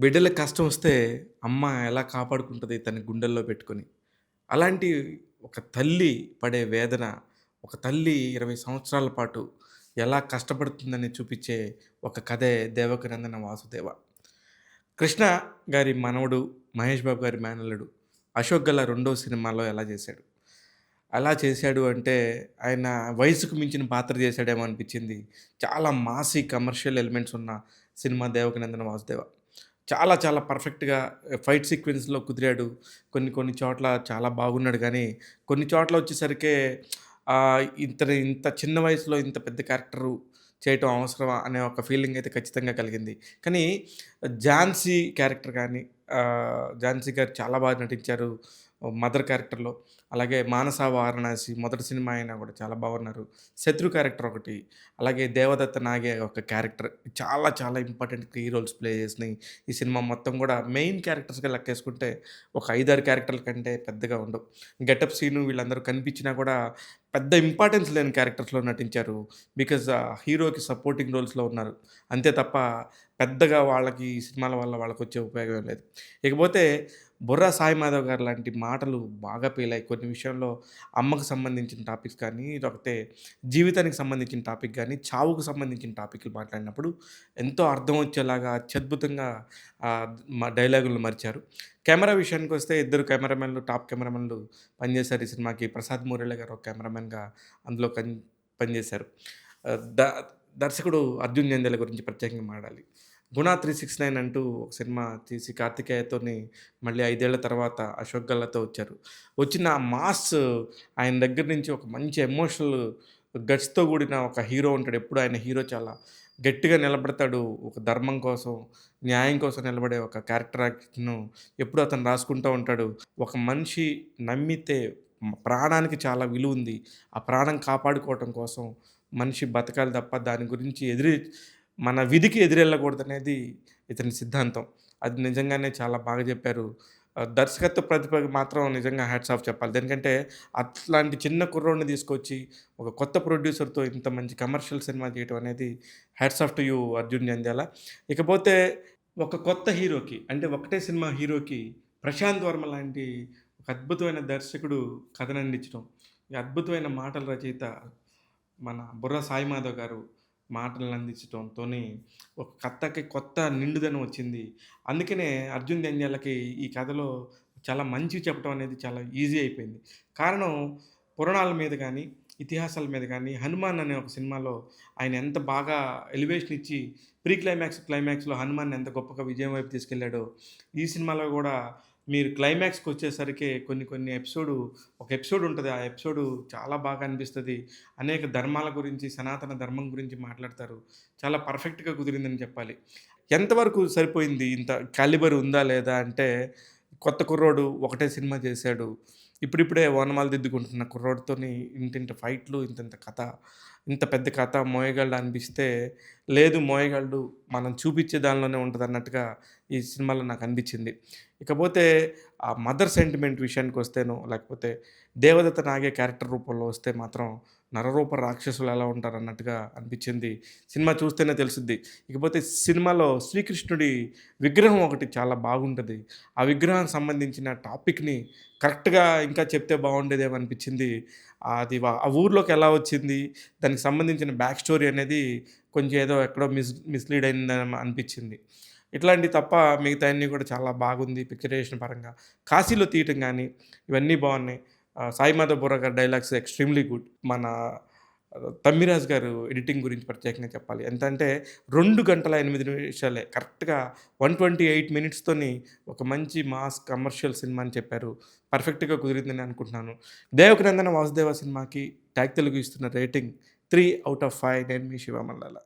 బిడ్డలకి కష్టం వస్తే అమ్మ ఎలా కాపాడుకుంటది తన గుండెల్లో పెట్టుకొని. అలాంటి ఒక తల్లి పడే వేదన, ఒక తల్లి 20 సంవత్సరాల పాటు ఎలా కష్టపడుతుందని చూపిచ్చే ఒక కథే 'దేవకీనందన వాసుదేవ'. కృష్ణ గారి మనవడు, మహేష్ బాబు గారి మేనల్లుడు 'అశోక్' గల రెండో సినిమాలో ఎలా చేశాడు. అలా చేశాడు అంటే ఆయన వయసుకు మించిన పాత్ర చేశాడేమో అనిపిచ్చింది. చాలా మాసీ కమర్షియల్ ఎలిమెంట్స్ ఉన్న సినిమా 'దేవకీనందన వాసుదేవ'. చాలా చాలా పర్ఫెక్ట్‌గా ఫైట్ సీక్వెన్స్‌లో కుదిరాడు. కొన్ని కొన్ని చోట్ల చాలా బాగున్నాడు గానీ, కొన్ని చోట్ల వచ్చేసరికే ఇంత చిన్న వయసులో ఇంత పెద్ద క్యారెక్టరు చేయటం అవసరమా అనే ఒక ఫీలింగ్ అయితే ఖచ్చితంగా కలిగింది. కానీ ఝాన్సీ క్యారెక్టర్ గానీ, ఝాన్సీ గారు చాలా బాగా నటించారు మదర్ క్యారెక్టర్‌లో. అలాగే 'మానస వారణాసి' మొదటి సినిమా అయినా కూడా చాలా బాగున్నారు. 'శత్రు' క్యారెక్టర్ ఒకటి, అలాగే 'దేవదత్త నాగే' ఒక క్యారెక్టర్ చాలా చాలా ఇంపార్టెంట్ కీ రోల్స్ ప్లే చేసినాయి. ఈ సినిమా మొత్తం కూడా మెయిన్ క్యారెక్టర్స్‌గా లెక్కేసుకుంటే ఒక 5, 6 క్యారెక్టర్ల కంటే పెద్దగా ఉండవు. గెటప్ సీను వీళ్ళందరూ కనిపించినా కూడా పెద్ద ఇంపార్టెన్స్ లేని క్యారెక్టర్స్‌లో నటించారు. బికాజ్ హీరోకి సపోర్టింగ్ రోల్స్‌లో ఉన్నారు. అంతే తప్ప పెద్దగా వాళ్ళకి ఈ సినిమాల వల్ల వాళ్ళకొచ్చే ఉపయోగం ఏం లేదు. ఇకపోతే బుర్రా సాయి మాధవ్ గారు లాంటి మాటలు బాగా పేలాయి. కొన్ని విషయంలో అమ్మకు సంబంధించిన టాపిక్స్ కానీ, లేకపోతే జీవితానికి సంబంధించిన టాపిక్ గానీ, చావుకు సంబంధించిన టాపిక్‌లు మాట్లాడినప్పుడు ఎంతో అర్థం వచ్చేలాగా అత్యద్భుతంగా ఆహ్, డైలాగులు మలిచారు. కెమెరా విషయానికొస్తే ఇద్దరు కెమెరామెన్‌లు, టాప్ కెమెరామెన్‌లు పనిచేశారు ఈ సినిమాకి. ప్రసాద్ మూరెళ్ళ గారు ఒక కెమెరామెన్‌గా అందులో పనిచేశారు. ఆహ్, ద దర్శకుడు అర్జున్ జంధ్యాల గురించి ప్రత్యేకంగా మాట్లాడాలి. 'గుణ 369' అంటూ ఒక సినిమా తీసి కార్తికేయతోని మళ్ళీ 5 ఏళ్ల తర్వాత అశోక్ గల్లాతో వచ్చారు. వచ్చిన ఆ మాస్ ఆయన దగ్గర నుంచి ఒక మంచి ఎమోషనల్ గట్స్‌తో కూడిన ఒక హీరో ఉంటాడు. ఎప్పుడు ఆయన హీరో చాలా గట్టిగా నిలబడతాడు. ఒక ధర్మం కోసం, న్యాయం కోసం నిలబడే ఒక క్యారెక్టర్ యాక్ట్‌ను ఎప్పుడూ అతను రాసుకుంటూ ఉంటాడు. ఒక మనిషి నమ్మితే ప్రాణానికి చాలా విలువుంది. ఆ ప్రాణం కాపాడుకోవటం కోసం మనిషి బతకాలి తప్ప దాని గురించి మన విధికి ఎదురెళ్ళకూడదనేది ఇతని సిద్ధాంతం. అది నిజంగానే చాలా బాగా చెప్పారు. దర్శకత్వ ప్రతిభకి మాత్రం నిజంగా హ్యాట్స్ ఆఫ్ చెప్పాలి. దేనికంటే అట్లాంటి చిన్న కుర్రోడిని తీసుకొచ్చి ఒక కొత్త ప్రొడ్యూసర్‌తో ఇంత మంచి కమర్షియల్ సినిమా చేయటం అనేది hats off to you Arjun Jandhyala. ఇకపోతే ఒక కొత్త హీరోకి అంటే ఒకటే సినిమా హీరోకి ప్రశాంత్ వర్మ లాంటి ఒక అద్భుతమైన దర్శకుడు కథనందించడం, ఈ అద్భుతమైన మాటల రచయిత మన బుర్రా సాయి మాధవ్ గారు మాటలను అందించటంతోని ఒక కథకి కొత్త నిండుదనం వచ్చింది. అందుకనే అర్జున్ జంధ్యాలకి ఈ కథలో చాలా మంచివి చెప్పడం అనేది చాలా ఈజీ అయిపోయింది. కారణం పురాణాల మీద గానీ, ఇతిహాసాల మీద గానీ 'హనుమాన్' అనే ఒక సినిమాలో ఆయన ఎంత బాగా ఎలివేషన్ ఇచ్చి క్లైమాక్స్‌లో హనుమాన్‌ని ఎంత గొప్పగా విజయం వైపు తీసుకెళ్ళాడో, ఈ సినిమాలో గూడా మీరు క్లైమాక్స్‌కొచ్చేసరికి కొన్ని కొన్ని ఒక ఎపిసోడ్ ఉంటది. ఆ ఎపిసోడు చాలా బాగా అనిపిస్తది. అనేక ధర్మాల గురించి, సనాతన ధర్మం గురించి మాట్లాడతారు. చాలా పర్ఫెక్ట్‌గా కుదిరిందని చెప్పాలి. ఎంతవరకు సరిపోయింది? ఇంత కాలిబర్ ఉందా? లేదా? అంటే కొత్త కుర్రోడు ఒకటే సినిమా చేశాడు. ఇప్పుడిప్పుడే ఓనమాలు దిద్దుకుంటున్న కుర్రోడితోని ఇంతింత ఫైట్‌లు, ఇంతింత కథ, ఇంత పెద్ద కథ మోయగలడా అనిపిస్తే, లేదు మోయగలడు. మనం చూపిచ్చే దానిలోనే ఉంటదన్నట్టుగా ఈ సినిమాలో నాకనిపిచ్చింది. ఇకపోతే ఆ మదర్ సెంటిమెంట్ విషయానికొస్తేనో, లేకపోతే దేవదత్త నాగే క్యారెక్టర్ రూపంలో వస్తే మాత్రం నరరూప రాక్షసులు ఎలా ఉంటారన్నట్టుగా అనిపిచ్చింది. సినిమా చూస్తేనే తెలుసుద్ది. ఇకపోతే సినిమాలో శ్రీకృష్ణుడి విగ్రహం ఒకటి చాలా బాగుంటది. ఆ విగ్రహానికి సంబంధించిన టాపిక్‌ని కరెక్ట్‌గా ఇంకా చెప్తే బాగుండేదేమో అనిపిచ్చింది. అది ఆ ఊర్లోకి ఎలా వచ్చింది? దానికి సంబంధించిన బ్యాక్ స్టోరీ అనేది కొంచెం ఏదో ఎక్కడో మిస్‌లీడ్ అయిందేమో అనిపిచ్చింది. ఇట్లాంటివి తప్ప మిగతాయన్నీ కూడా చాలా బాగుంది పిక్చరైజేషన్ పరంగా. కాశీలో తీయటం గానీ, ఇవన్నీ బావున్నాయి. సాయి మాధవ్ బుర్రా గారి డైలాగ్స్ ఎక్స్‌ట్రీమ్‌లీ గుడ్. మన తమ్మిరాజు గారు ఎడిటింగ్ గురించి ప్రత్యేకంగా చెప్పాలి. ఎంతంటే 2 గంటల 8 నిమిషాలే కరెక్ట్‌గా 128 మినిట్స్‌తోని ఒక మంచి మాస్ కమర్షియల్ సినిమా అని చెప్పారు. పర్ఫెక్ట్‌గా కుదిరిందని అనుకుంటున్నాను. 'దేవకీనందన వాసుదేవ' సినిమాకి టాగ్ తెలుగు ఇస్తున్న రేటింగ్ 3/5. నేను మీ శివ మల్లాల.